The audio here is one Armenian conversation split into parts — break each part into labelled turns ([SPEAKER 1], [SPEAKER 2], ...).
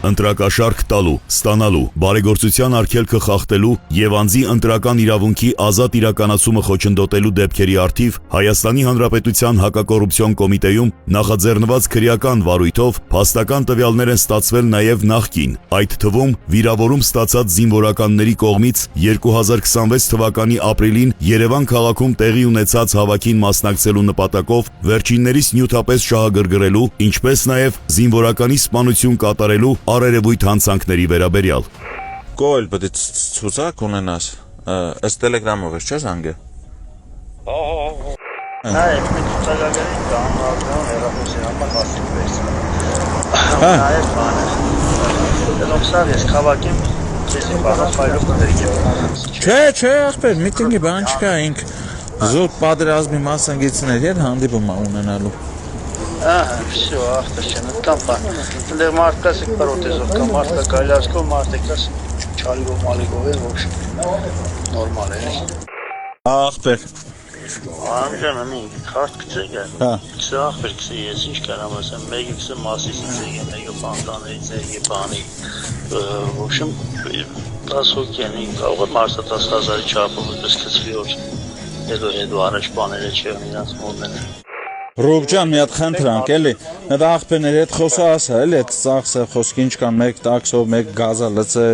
[SPEAKER 1] ընտրակաշարք տալու, ստանալու, բարեգործության արգելքը խախտելու եւ անձի ընտրական իրավունքի ազատ իրականացումը խոչընդոտելու դեպքերի առթիվ Հայաստանի Հանրապետության հակակոռուպցիոն կոմիտեում նախաձեռնված քրեական վարույթով փաստական տվյալներ են ստացվել նաեւ նախկին, այդ թվում վիրավորում ստացած զինվորականների կողմից 2026 թվականի ապրիլին Երևան քաղաքում տեղի ունեցած հավաքին մասնակցելու նպատակով վերջիններիս նյութապես շահագրգռելու, ինչպես նաեւ զինվորականի սպանություն կատարելու առերևույթ հանցանքների վերաբերյալ։
[SPEAKER 2] Գոյլ պետք է ցուցակ ունենաս, ըստ տելեգրամով ես չէ՞ զանգը։
[SPEAKER 3] Այդ մի ցուցակագրի կամարդան հերոսի համար հասին վերցնում։ Այդ բանը։ Դրանով ես խավակեմ, ես բանասայլով կդերգեմ։
[SPEAKER 2] Չէ, ախպեր, միտինգի բան չկա, ինք զոր պատերազմի մասնակիցների հետ հանդիպում ունենալու։
[SPEAKER 3] Всё, ախտաշեն, տամպան։ Դեռ մարդկաս եք պրոտեզով, կամ մարդկա գայլասկով, մարդեկաս չալիգով, մալիգով են, ոչ նորմալ է։
[SPEAKER 2] Ախպեր։
[SPEAKER 3] Ամջան ամի, խարտ կծեգ է։ Կծե ախպեր կծե ես, ինչ կարամ ասեմ, մեկը կծե մասիս ծեգ է, մեկը պանտաների ծեգ է, բանի, ոչմ, 10 հոգյանի, կարող է մարսը 10,000 չապով, պես կծվի որ, հետո առաջ բաները չէ, իրանց մոդները։
[SPEAKER 2] Ռուբջան մի հատ խնդրանք էլի, այդ աղբերների հետ խոսա ասա էլի, այդ ծախսը խոսքի ինչ կան, մեկ տաքսով, մեկ գազա լծե,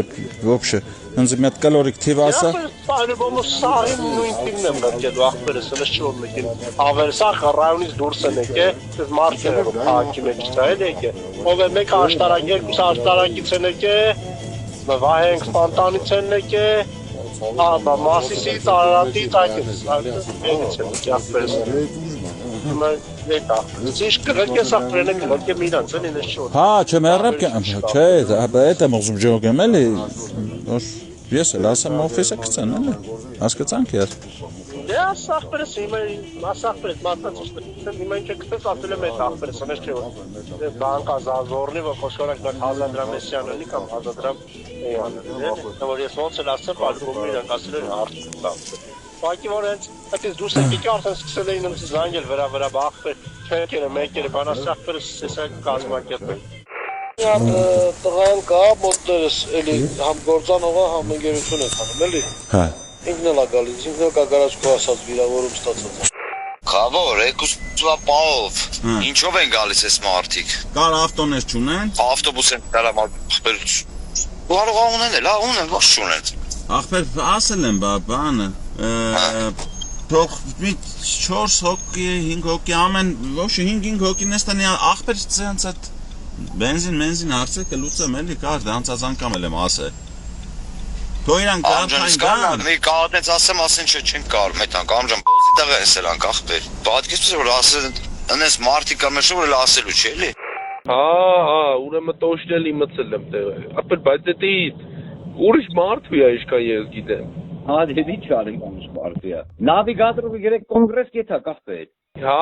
[SPEAKER 2] ոբշե, հնձի մի հատ կալորիկ թիվ ասա։
[SPEAKER 4] По-любому սահին նույն թիվն եմ նրկելու աղբերս, ըլս չոր մեկին, ավեր սախը ռայոնից դուրս են եկե, ես մարդերը պահակի մեջ չտա էլ եկե, ով է մեկ աշտարակ, երկուս աշտարակից են եկե, վահենք սպանտանից են եկե, մասիսից, արարատից,
[SPEAKER 2] Հա, չեմ երրապ կեմ, չէ, այդ եմ ուզում ժողեմ էլի, ես էլ ասեմ օֆիսը կծեն էլի, հասկացանք եր։
[SPEAKER 4] Դե ասախպերս, ասախպերս, մարդացուշպետիսն, հիմա ինչ է կտես ասել եմ էտ աղպերս, անես չէ որ բանկա զազորնի, որ խոշորակ նակ 1000 դրամ էսյան էլի կամ 1000 դրամ որ ես ոնց էլ ասեմ, ալբոմը իրանք ասել են արդյունք Պակի որ հենց այդպես դուրս եկի արդեն սկսել էին ինձ զանգել վրա աղբեր, չերքերը, մեկերը, բանասախպերս սեսակ կազմակերպել։ Տղան կա մոտներս էլի համ գործանողը, համ ընկերություն եք անում, էլի։
[SPEAKER 2] Հա։
[SPEAKER 4] Ինքն էլ է գալիս, ինքն էլ կա գարաժկո ասած վիրավորում ստացած։
[SPEAKER 5] Խավոր, եկուսվա պահով, ինչով են գալիս ես մարդիկ։
[SPEAKER 2] Կար ավտոներ չունեն։
[SPEAKER 5] Ավտոբուս են դարամատպեր, կարող ունեն, ունեն, ոչ չունեն։
[SPEAKER 2] Աղբեր ասել եմ բանը, թող մի 4 հոգի, 5 հոգի ամեն, ոչ 5 հոգին ես տանի աղբեր ծենց այդ բենզին հարցը լուծեմ էլի կար, դանցած անգամ եմ ասել։ Թող իրան գարթային գան։
[SPEAKER 5] Մի կաղատենց ասեմ չեն կար, մեթանք, ամջան բոզի տղա ես էլ անք աղբեր։ Պատկեսպես որ ասել, ընես մարդիկա մեշով էլ ասելու չէ էլի։
[SPEAKER 4] Ուրեմն տոշնել իմացել եմ տեղը, ապել բայց դե ուրիշ մարդու է իշքան ես գիտեմ։
[SPEAKER 6] Հա, դեպի չարին ուրիշ մարդու է։ Նավիգատորը գերեք կոնգրես կեթա կախպետ։
[SPEAKER 4] Հա,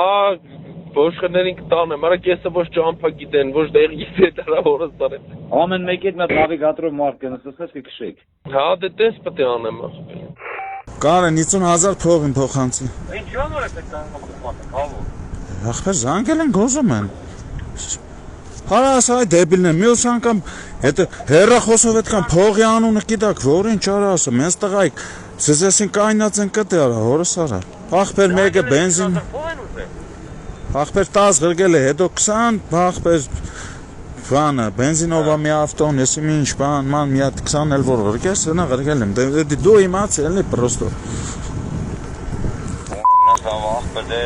[SPEAKER 4] ոշխներին կտան եմ, արա կեսը ոչ ճամփա գիտեն, ոչ դեղ գիտեն դրա որս տարեն։
[SPEAKER 6] Ամեն մեկ այդ նավիգատորով մարդ կնստես կքշեք։
[SPEAKER 4] Հա, դե տես պետք է անեմ ախպեր։
[SPEAKER 2] Կարեն 50,000 փողին փոխանցի։
[SPEAKER 4] Ինչ համար է պետք է անեմ,
[SPEAKER 2] Ախպեր զանգել են գոզում են։ Հարա ասա այ դեբիլն է, մյուս անգամ հետո հերախոսով այդքան փողի անունը գիտակ, որ ինչ արա ասա, մենս տղայք, ցեզեսին կայնած են կտե արա, հորս արա։ Ախպեր մեկը բենզին։ Ախպեր 10 գրգել է, հետո 20, ախպեր բանը, բենզինովա մի ավտոն, եսի մի ինչ բան, ման մի հատ 20 էլ որ գրգես, հնա գրգել եմ, դու իմացել էլի պրոստո։
[SPEAKER 5] Ախպեր դե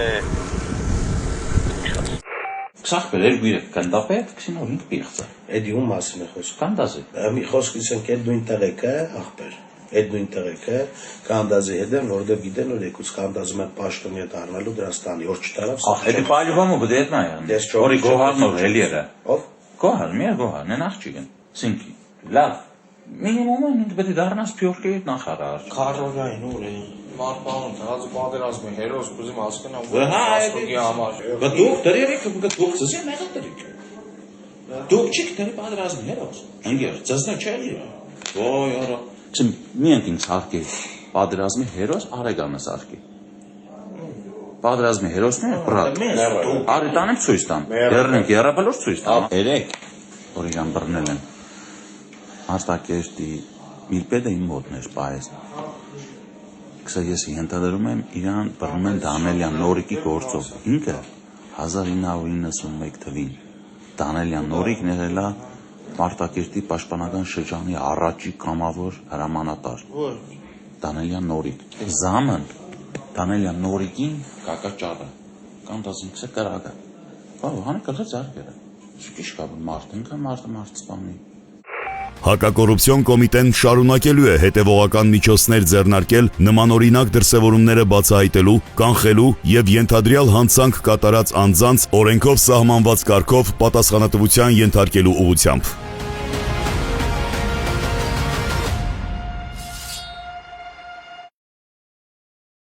[SPEAKER 7] Սախպեր երգույրը կնդապետ, կսին որ ինք պիղծը։
[SPEAKER 8] Էդի ում մասին է խոսք։
[SPEAKER 7] Կանդազի։
[SPEAKER 8] Մի խոսքից ենք էդ նույն տեղեկը, աղբեր, էդ նույն տեղեկը, կանդազի հետ են, որովհետև գիտեն, որ եկուց կանդազում են պաշտոնի հետ առնելու դրաստանի, որ չտարավ։
[SPEAKER 7] Էդի պայլուվամը բդե էդ նայան։ Որի գոհարնոր հելիերը։
[SPEAKER 8] Ով։
[SPEAKER 7] Գոհար, միեր գոհար, նեն աղջիկն։ Սինքի։ Լավ։ Մինիմումը ինձ պետք է դառնաս փյորկի նախարար։
[SPEAKER 8] Քարորային ուր է։
[SPEAKER 4] Մարփանոց, հազու պատերազմի հերոս կուզիմ հասկանամ,
[SPEAKER 7] Հա,
[SPEAKER 4] ասկի համար։
[SPEAKER 7] Դուք դրերիք, դուք ծզի մեղա դրիք։ Դուք չիք դրի պատերազմի հերոս։ Ընկեր, ծզնը չէ։ Ոյ, արա։ Չեմ միենք ինձ հարկի պատերազմի հերոս Արեգանս հարկի։ Պատերազմի հերոսն է, բրատ։ Արի տանեմ ցույց տամ։ Երնենք երրապալոր ցույց տամ։ Երեք օրիգան բռնել են։ Արտակերտի Միլպեդը իմ մոտն էր պայես։ Քսա ես ենթադրում եմ իրան բռնում են Դանելյան Նորիկի գործով։ Ինքը 1991 թվին Դանելյան Նորիկն եղել է Արտակերտի պաշտպանական շրջանի առաջի կամավոր հրամանատար։ Դանելյան Նորիկ։ Զամն Դանելյան Նորիկին կակաճառը կամ դասինքսը կրակը։ Բա հանը կլծարկերը։ Շուտ կա մարդ սպանի։
[SPEAKER 1] Հակակոռուպցիոն կոմիտեն շարունակելու է հետևողական միջոցներ ձեռնարկել նմանօրինակ դրսևորումները բացահայտելու, կանխելու եւ ենթադրյալ հանցանք կատարած անձանց օրենքով սահմանված կարգով պատասխանատվության ենթարկելու ուղղությամբ։